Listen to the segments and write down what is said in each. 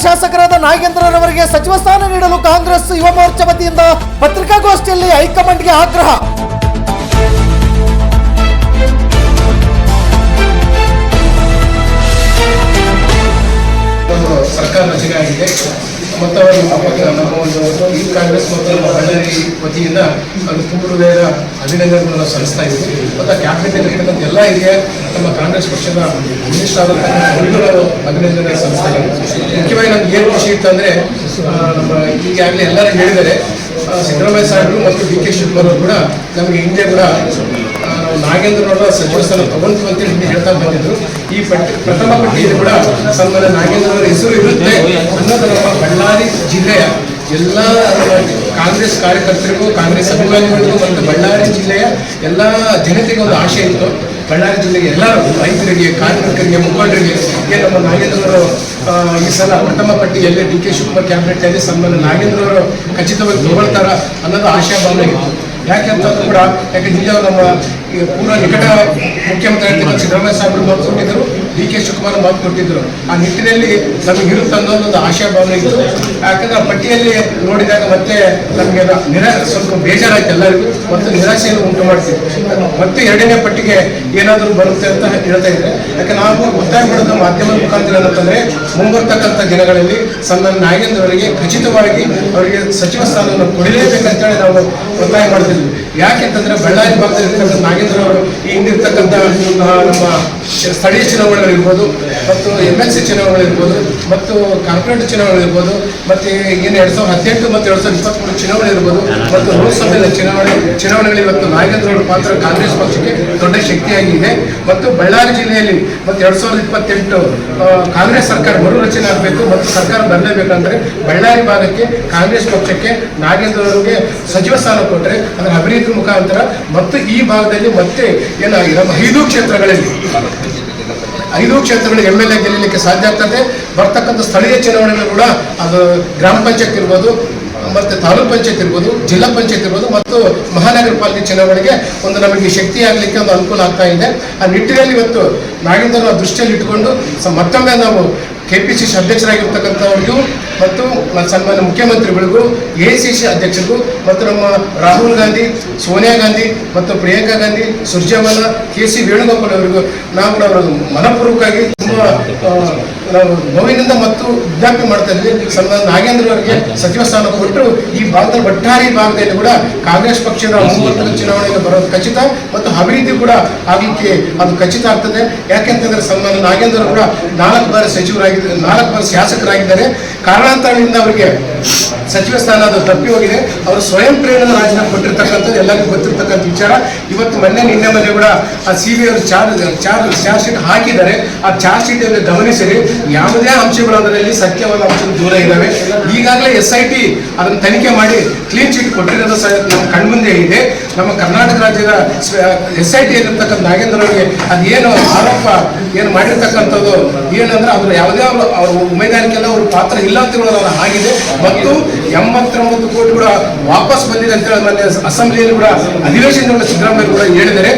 ಶಾಸಕರಾದ ನಾಗೇಂದ್ರರವರಿಗೆ ಸಚಿವ ಸ್ಥಾನ ನೀಡಲು ಕಾಂಗ್ರೆಸ್ ಯುವ ಮೋರ್ಚಾ ವತಿಯಿಂದ ಪತ್ರಿಕಾಗೋಷ್ಠಿಯಲ್ಲಿ ಹೈಕಮಾಂಡ್ಗೆ ಆಗ್ರಹ. ಸರ್ಕಾರ ರಚನೆ ಆಗಿದೆ ಮತ್ತು ನಮ್ಮ ಒಂದು ಈ ಕಾಂಗ್ರೆಸ್ ಮತ್ತು ಬಳ್ಳಾರಿ ವತಿಯಿಂದ ಅದು ಪೂರ್ವದ ಅಭಿನಂದನೆಗಳನ್ನು ಸಲ್ಲಿಸ್ತಾ ಇದ್ದೀವಿ. ಮತ್ತು ಕ್ಯಾಬಿನೆಟ್ ಇರ್ತಕ್ಕಂಥ ಎಲ್ಲ ಹಿರಿಯ ನಮ್ಮ ಕಾಂಗ್ರೆಸ್ ಪಕ್ಷದ ಮಿನಿಸ್ಟರ್ ಆದಂತಹ ಅಭಿನಂದನೆ ಸಲ್ಲಿಸ್ತಾ ಇದ್ದೀವಿ. ಮುಖ್ಯವಾಗಿ ನಮ್ಗೆ ಏನು ಖುಷಿ ಇತ್ತು ಅಂದರೆ ನಮ್ಮ ಈಗಾಗಲೇ ಎಲ್ಲರೂ ಹೇಳಿದ್ದಾರೆ, ಸಿದ್ದರಾಮಯ್ಯ ಸಾಹೇಬರು ಮತ್ತು ಡಿ.ಕೆ. ಶಿವಕುಮಾರ್ ಅವರು ಕೂಡ ನಮಗೆ ಹಿಂದೆ ಕೂಡ ನಾಗೇಂದ್ರರವರ ಸಚಿವ ಸ್ಥಾನ ತಗೊಂಡು ಅಂತೇಳಿ ಹೇಳ್ತಾ ಬಂದಿದ್ರು. ಈ ಪ್ರಥಮ ಪಟ್ಟಿಯಲ್ಲಿ ಕೂಡ ಸನ್ಮಾನ್ಯ ನಾಗೇಂದ್ರರವರ ಹೆಸರು ಇರುತ್ತೆ ಅನ್ನೋದು ನಮ್ಮ ಬಳ್ಳಾರಿ ಜಿಲ್ಲೆಯ ಎಲ್ಲ ಕಾಂಗ್ರೆಸ್ ಕಾರ್ಯಕರ್ತರಿಗೂ, ಕಾಂಗ್ರೆಸ್ ಅಭಿಮಾನಿಗಳಿಗೂ ಮತ್ತು ಬಳ್ಳಾರಿ ಜಿಲ್ಲೆಯ ಎಲ್ಲ ಜನತೆಗೆ ಒಂದು ಆಶೆ ಇತ್ತು. ಬಳ್ಳಾರಿ ಜಿಲ್ಲೆಗೆ ಎಲ್ಲರೂ ರೈತರಿಗೆ, ಕಾರ್ಮಿಕರಿಗೆ, ಮುಖಂಡರಿಗೆ ನಮ್ಮ ನಾಗೇಂದ್ರವರು ಈ ಸಲ ಪ್ರಥಮ ಪಟ್ಟಿಯಲ್ಲಿ ಡಿ.ಕೆ. ಶಿವಕುಮಾರ್ ಕ್ಯಾಬಿನೆಟ್ನಲ್ಲಿ ಸನ್ಮಾನ್ಯ ನಾಗೇಂದ್ರವರು ಖಚಿತವಾಗಿ ತಗೊಳ್ತಾರ ಅನ್ನೋದು ಆಶಾಭಾವನೆ ಇತ್ತು. ಯಾಕೆಂತಂದ್ರೂ ಕೂಡ ಹಿಂದೆ ನಮ್ಮ ಪೂರ್ವ ನಿಕಟ ಮುಖ್ಯಮಂತ್ರಿ ಆಗಿದ್ದ ಸಿದ್ದರಾಮಯ್ಯ ಸಾಹೇಬರು ಮಾತು ಕೊಟ್ಟಿದ್ದರು, ಡಿ.ಕೆ. ಶಿವಕುಮಾರ್ ಮಾತು ಕೊಟ್ಟಿದ್ದರು. ಆ ನಿಟ್ಟಿನಲ್ಲಿ ನಮಗೆ ಇರುತ್ತೆ ಅನ್ನೋದೊಂದು ಆಶಾಭಾವನೆ ಇತ್ತು. ಯಾಕಂದ್ರೆ ಆ ಪಟ್ಟಿಯಲ್ಲಿ ನೋಡಿದಾಗ ಮತ್ತೆ ನಮಗೆ ಸ್ವಲ್ಪ ಬೇಜಾರಾಯ್ತು ಎಲ್ಲರಿಗೂ, ಮತ್ತು ನಿರಾಶೆಯನ್ನು ಉಂಟು ಮಾಡ್ತೀವಿ. ಮತ್ತೆ ಎರಡನೇ ಪಟ್ಟಿಗೆ ಏನಾದರೂ ಬರುತ್ತೆ ಅಂತ ಹೇಳ್ತಾ ಇದ್ದಾರೆ. ಯಾಕೆ ನಾವು ಒತ್ತಾಯ ಮಾಡೋದು ಮಾಧ್ಯಮದ ಮುಖಾಂತರ ಏನಂತಂದ್ರೆ ಮುಂಬರ್ತಕ್ಕಂಥ ದಿನಗಳಲ್ಲಿ ಸನ್ಮಾನ್ಯ ನಾಗೇಂದ್ರ ಅವರಿಗೆ ಖಚಿತವಾಗಿ ಅವರಿಗೆ ಸಚಿವ ಸ್ಥಾನವನ್ನು ಕೊಡಲೇಬೇಕಂತೇಳಿ ನಾವು ಒತ್ತಾಯ ಮಾಡ್ತಿದ್ವಿ. ಯಾಕೆಂತಂದ್ರೆ ಬಳ್ಳಾರಿ ಭಾಗದಲ್ಲಿ ನಾಗೇಂದ್ರ ಅವರು ಈ ಹಿಂದಿರ್ತಕ್ಕಂಥ ನಮ್ಮ ಸ್ಥಳೀಯ ಚುನಾವಣೆಗಳಿರ್ಬೋದು, ಮತ್ತು MLC ಚುನಾವಣೆಗಳಿರ್ಬೋದು, ಮತ್ತು ಕಾರ್ಪೊರೇಟ್ ಚುನಾವಣೆಗಳಿರ್ಬೋದು, ಮತ್ತು ಏನು 2018 ಮತ್ತು 2023 ಚುನಾವಣೆ ಇರ್ಬೋದು, ಮತ್ತು ಲೋಕಸಭೆಯ ಚುನಾವಣೆಗಳಲ್ಲಿ ಇವತ್ತು ನಾಗೇಂದ್ರ ಅವರ ಪಾತ್ರ ಕಾಂಗ್ರೆಸ್ ಪಕ್ಷಕ್ಕೆ ದೊಡ್ಡ ಶಕ್ತಿಯಾಗಿದೆ. ಮತ್ತು ಬಳ್ಳಾರಿ ಜಿಲ್ಲೆಯಲ್ಲಿ ಮತ್ತು 2028 ಕಾಂಗ್ರೆಸ್ ಸರ್ಕಾರ ಮರು ರಚನೆ ಆಗಬೇಕು ಮತ್ತು ಸರ್ಕಾರ ಬರಲೇಬೇಕಂದ್ರೆ ಬಳ್ಳಾರಿ ಭಾಗಕ್ಕೆ ಕಾಂಗ್ರೆಸ್ ಪಕ್ಷಕ್ಕೆ ನಾಗೇಂದ್ರ ಅವರಿಗೆ ಸಚಿವ ಸ್ಥಾನ ಕೊಟ್ಟರೆ ಅದರ ಅಭಿವೃದ್ಧಿ ಮುಖಾಂತರ ಮತ್ತು ಈ ಭಾಗದಲ್ಲಿ ಮತ್ತೆ ಏನಾಗಿ ನಮ್ಮ 5 ಕ್ಷೇತ್ರಗಳಲ್ಲಿ MLA ಗೆಲ್ಲಲಿಕ್ಕೆ ಸಾಧ್ಯ ಆಗ್ತದೆ. ಬರ್ತಕ್ಕಂಥ ಸ್ಥಳೀಯ ಚುನಾವಣೆಗಳು ಕೂಡ ಅದು ಗ್ರಾಮ ಪಂಚಾಯತ್ ಇರ್ಬೋದು, ಮತ್ತು ತಾಲೂಕ್ ಪಂಚಾಯತ್ ಇರ್ಬೋದು, ಜಿಲ್ಲಾ ಪಂಚಾಯತ್ ಇರ್ಬೋದು, ಮತ್ತು ಮಹಾನಗರ ಪಾಲಿಕೆ ಚುನಾವಣೆಗೆ ಒಂದು ನಮಗೆ ಶಕ್ತಿ ಆಗಲಿಕ್ಕೆ ಒಂದು ಅನುಕೂಲ ಆಗ್ತಾ ಇದೆ. ಆ ನಿಟ್ಟಿನಲ್ಲಿ ಇವತ್ತು ನಾಗೇಂದ್ರ ದೃಷ್ಟಿಯಲ್ಲಿ ಇಟ್ಟುಕೊಂಡು ಮತ್ತೊಮ್ಮೆ ನಾವು KPCC ಅಧ್ಯಕ್ಷರಾಗಿರ್ತಕ್ಕಂಥವ್ರಿಗೂ ಮತ್ತು ಸನ್ಮಾನ್ಯ ಮುಖ್ಯಮಂತ್ರಿಗಳಿಗೂ, AICC ಅಧ್ಯಕ್ಷರಿಗೂ, ಮತ್ತು ನಮ್ಮ ರಾಹುಲ್ ಗಾಂಧಿ, ಸೋನಿಯಾ ಗಾಂಧಿ ಮತ್ತು ಪ್ರಿಯಾಂಕಾ ಗಾಂಧಿ, ಸುರ್ಜೇವಾಲಾ, KC ವೇಣುಗೋಪಾಲ್ ಅವರಿಗೂ ನಾವು ಕೂಡ ಅವರು ಮನಪೂರ್ವಕವಾಗಿ ತುಂಬ ನಾವು ನೋವಿನಿಂದ ಮತ್ತು ವಿಜ್ಞಾಪನೆ ಮಾಡ್ತಾ ಇದ್ವಿ. ಸನ್ಮಾನ್ಯ ನಾಗೇಂದ್ರ ಅವರಿಗೆ ಸಚಿವ ಸ್ಥಾನ ಕೊಟ್ಟರು ಈ ಭಾಗದ ಒಟ್ಟಾರೆ ಭಾಗದಲ್ಲಿ ಕೂಡ ಕಾಂಗ್ರೆಸ್ ಪಕ್ಷದ ಮುಂಬರುವ ಚುನಾವಣೆಗೆ ಬರೋದು ಖಚಿತ ಮತ್ತು ಅಭಿವೃದ್ಧಿ ಕೂಡ ಆಗಲಿಕ್ಕೆ ಅದು ಖಚಿತ ಆಗ್ತದೆ. ಯಾಕೆಂತಂದ್ರೆ ಸನ್ಮಾನ್ಯ ನಾಗೇಂದ್ರ ಕೂಡ 4 ಬಾರಿ ಸಚಿವರಾಗಿ 4 ಬಾರಿ ಶಾಸಕರಾಗಿದ್ದಾರೆ. ಕಾರಣಾಂತರಗಳಿಂದ ಅವರಿಗೆ ಸಚಿವ ಸ್ಥಾನ ಅದು ತಪ್ಪಿ ಹೋಗಿದೆ. ಅವರು ಸ್ವಯಂ ಪ್ರೇರಣೆ ರಾಜೀನಾಮೆ ಕೊಟ್ಟಿರ್ತಕ್ಕಂಥದ್ದು ಎಲ್ಲರಿಗೂ ಗೊತ್ತಿರ್ತಕ್ಕಂಥ ವಿಚಾರ. ಇವತ್ತು ನಿನ್ನೆ ಮನೆ ಕೂಡ ಆ CBI ಅವರು ಚಾರ್ಜ್ ಶೀಟ್ ಹಾಕಿದ್ದಾರೆ. ಆ ಚಾರ್ಜ್ ಶೀಟ್ ಅನ್ನು ಗಮನಿಸಿರಿ, ಯಾವುದೇ ಅಂಶಗಳು ಅದರಲ್ಲಿ ಸತ್ಯವಾದ ಅಂಶಗಳು ದೂರ ಇದ್ದಾವೆ. ಈಗಾಗಲೇ SIT ಅದನ್ನು ತನಿಖೆ ಮಾಡಿ ಕ್ಲೀನ್ ಚೀಟ್ ಕೊಟ್ಟಿರೋದು ನಮ್ಮ ಕಣ್ಮುಂದೆ ಇದೆ. ನಮ್ಮ ಕರ್ನಾಟಕ ರಾಜ್ಯದ SIT ಇರತಕ್ಕಂಥ ನಾಗೇಂದ್ರ ಅವರಿಗೆ ಅದೇನು ಆರೋಪ ಏನು ಮಾಡಿರ್ತಕ್ಕಂಥದ್ದು ಏನಂದ್ರೆ ಅದ್ರ ಯಾವುದೇ ಅವ್ರ ಉಮೇದಾರಿಕೆಲ್ಲ ಅವ್ರ ಪಾತ್ರ ಇಲ್ಲ ಅಂತ ಹೇಳೋದು ಆಗಿದೆ. ಮತ್ತು 89 ಕೋಟಿ ಕೂಡ ವಾಪಸ್ ಬಂದಿದೆ ಅಂತ ಹೇಳಿ ಮೊನ್ನೆ ಅಸೆಂಬ್ಲಿಯಲ್ಲಿ ಕೂಡ ಅಧಿವೇಶನದಲ್ಲಿ ಸಿದ್ದರಾಮಯ್ಯ ಕೂಡ ಹೇಳಿದ್ದಾರೆ.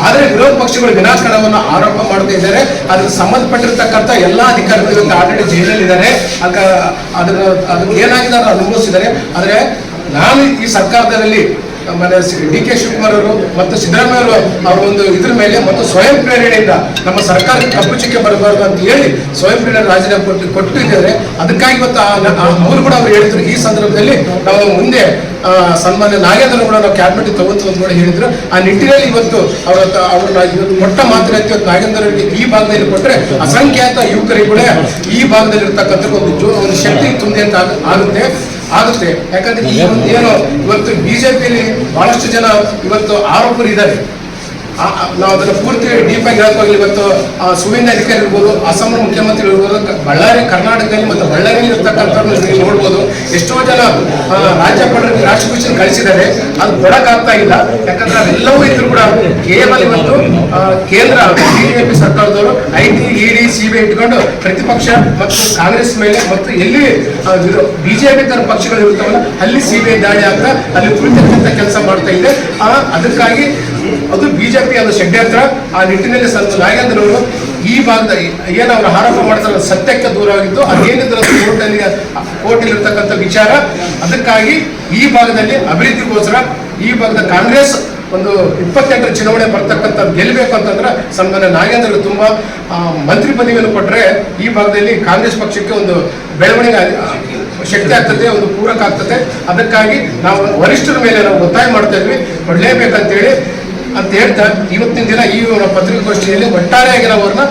ಆದರೆ ವಿರೋಧ ಪಕ್ಷಗಳು ವಿನಾಕಾರಣವನ್ನು ಆರೋಪ ಮಾಡ್ತಾ ಇದ್ದಾರೆ. ಅದಕ್ಕೆ ಸಂಬಂಧಪಟ್ಟಿರ್ತಕ್ಕಂಥ ಎಲ್ಲ ಅಧಿಕಾರಿಗಳು ಆಲ್ರೆಡಿ ಜೈಲಲ್ಲಿದ್ದಾರೆ. ಅದಕ್ಕೆ ಏನಾಗಿದ್ದಾರೆ ಅನುಭವಿಸಿದ್ದಾರೆ. ಆದರೆ ನಾನು ಈ ಸರ್ಕಾರದಲ್ಲಿ ಡಿ.ಕೆ. ಶಿವಕುಮಾರ್ ಅವರು ಮತ್ತು ಸಿದ್ದರಾಮಯ್ಯ ಅವರು ಅವರ ಒಂದು ಇದ್ರ ಮೇಲೆ ಮತ್ತು ಸ್ವಯಂ ಪ್ರೇರಣೆಯಿಂದ ನಮ್ಮ ಸರ್ಕಾರಕ್ಕೆ ಕಪ್ಪು ಚುಕ್ಕೆ ಬರಬಾರ್ದು ಅಂತ ಹೇಳಿ ಸ್ವಯಂ ಪ್ರೇರಣೆ ರಾಜೀನಾಮೆ ಕೊಟ್ಟಿದ್ದಾರೆ. ಅದಕ್ಕಾಗಿ ಇವತ್ತು ಅವರು ಕೂಡ ಅವರು ಹೇಳಿದ್ರು ಈ ಸಂದರ್ಭದಲ್ಲಿ ನಾವು ಮುಂದೆ ಸನ್ಮಾನ್ಯ ನಾಗೇಂದ್ರ ಕೂಡ ನಾವು ಕ್ಯಾಬಿನೆಟ್ ತಗೊಂತು ಅಂತ ಕೂಡ ಹೇಳಿದ್ರು. ಆ ನಿಟ್ಟಿನಲ್ಲಿ ಇವತ್ತು ಅವ್ರನ್ನ ಇವತ್ತು ಮೊಟ್ಟ ಮಾತ್ರ ಇವತ್ತು ನಾಗೇಂದ್ರರಿಗೆ ಈ ಭಾಗದಲ್ಲಿ ಕೊಟ್ಟರೆ ಅಸಂಖ್ಯಾತ ಯುವಕರಿಗೆ ಕೂಡ ಈ ಭಾಗದಲ್ಲಿ ಇರ್ತಕ್ಕಂಥ ಒಂದು ಶಕ್ತಿ ತುಂಬಿ ಅಂತ ಆಗುತ್ತೆ. ಯಾಕಂದ್ರೆ ಏನು ಇವತ್ತು BJPಯಲ್ಲಿ ಬಹಳಷ್ಟು ಜನ ಇವತ್ತು ಆರೋಪರು ಇದ್ದಾರೆ. ನಾವು ಅದನ್ನು ಪೂರ್ತಿ ಡೀಪಾಗಿ ಹೇಳ್ಕೋಗ್ಲಿ. ಇವತ್ತು ಸುವೇಂದ್ರ ಅಧಿಕಾರಿ ಇರ್ಬೋದು, ಅಸ್ಸಾಂನ ಮುಖ್ಯಮಂತ್ರಿ ಇರ್ಬೋದು, ಬಳ್ಳಾರಿ ಕರ್ನಾಟಕದಲ್ಲಿ ಮತ್ತು ಬಳ್ಳಾರಿಯಲ್ಲಿ ಇರ್ತಕ್ಕಂಥವ್ರನ್ನ ನೀವು ನೋಡ್ಬೋದು. ಎಷ್ಟೋ ಜನ ರಾಜ್ಯಪಾಲರಿಗೆ ರಾಷ್ಟ್ರಪತಿ ಕಳಿಸಿದ್ದಾರೆ, ಅದು ಕೊಡಕ್ಕಾಗ್ತಾ ಇಲ್ಲ. ಯಾಕಂದ್ರೆ ಅವೆಲ್ಲವೂ ಇದ್ರು ಕೂಡ ಕೇವಲ ಇವತ್ತು ಕೇಂದ್ರ BJP ಸರ್ಕಾರದವರು IT, ED, CBI ಇಟ್ಕೊಂಡು ಪ್ರತಿಪಕ್ಷ ಮತ್ತು ಕಾಂಗ್ರೆಸ್ ಮೇಲೆ ಮತ್ತು ಎಲ್ಲಿ BJP ತರ ಪಕ್ಷಗಳು ಇರ್ತಾವಲ್ಲ ಅಲ್ಲಿ CBI ದಾಳಿ ಆಗ್ತಾ ಅಲ್ಲಿ ಕುಳಿತಕ್ಕಂಥ ಕೆಲಸ ಮಾಡ್ತಾ ಇದೆ. ಅದಕ್ಕಾಗಿ ಅದು ಬಿಜೆಪಿ ಅದು ಷಡ್ಯಂತ್ರ. ಆ ನಿಟ್ಟಿನಲ್ಲಿ ಸಂತ ನಾಗೇಂದ್ರ ಅವರು ಈ ಭಾಗದ ಏನು ಅವರು ಆರೋಪ ಮಾಡ್ತಾರೆ ಸತ್ಯಕ್ಕೆ ದೂರವಾಗಿದ್ದು ಅದೇನಿದ್ರೆ ಕೋರ್ಟಲ್ಲಿ ಇರ್ತಕ್ಕಂಥ ವಿಚಾರ. ಅದಕ್ಕಾಗಿ ಈ ಭಾಗದಲ್ಲಿ ಅಭಿವೃದ್ಧಿಗೋಸ್ಕರ ಈ ಭಾಗದ ಕಾಂಗ್ರೆಸ್ ಒಂದು 28ರ ಚುನಾವಣೆ ಬರ್ತಕ್ಕಂಥ ಗೆಲ್ಲಬೇಕು ಅಂತಂದ್ರೆ ಸನ್ಮಾನ್ಯ ನಾಗೇಂದ್ರ ತುಂಬಾ ಮಂತ್ರಿ ಪದವಿಯನ್ನು ಕೊಟ್ಟರೆ ಈ ಭಾಗದಲ್ಲಿ ಕಾಂಗ್ರೆಸ್ ಪಕ್ಷಕ್ಕೆ ಒಂದು ಬೆಳವಣಿಗೆ ಶಕ್ತಿ ಆಗ್ತದೆ, ಒಂದು ಪೂರಕ ಆಗ್ತದೆ. ಅದಕ್ಕಾಗಿ ನಾವು ವರಿಷ್ಠರ ಮೇಲೆ ನಾವು ಒತ್ತಾಯ ಮಾಡ್ತಾ ಇದ್ವಿ, ಕೊಡಲೇಬೇಕಂತೇಳಿ ಅಂತ ಹೇಳ್ತಾ ಇವತ್ತಿನ ದಿನ ಈ ಪತ್ರಿಕಾಗೋಷ್ಠಿಯಲ್ಲಿ ಒಟ್ಟಾರೆಯಾಗಿ ನಾವು ಅವ್ರನ್ನ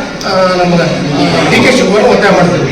ನಮ್ಮ ಡಿ ಕೆ ಶಿವಕುಮಾರ್ ಒತ್ತಾಯ ಮಾಡ್ತೀವಿ.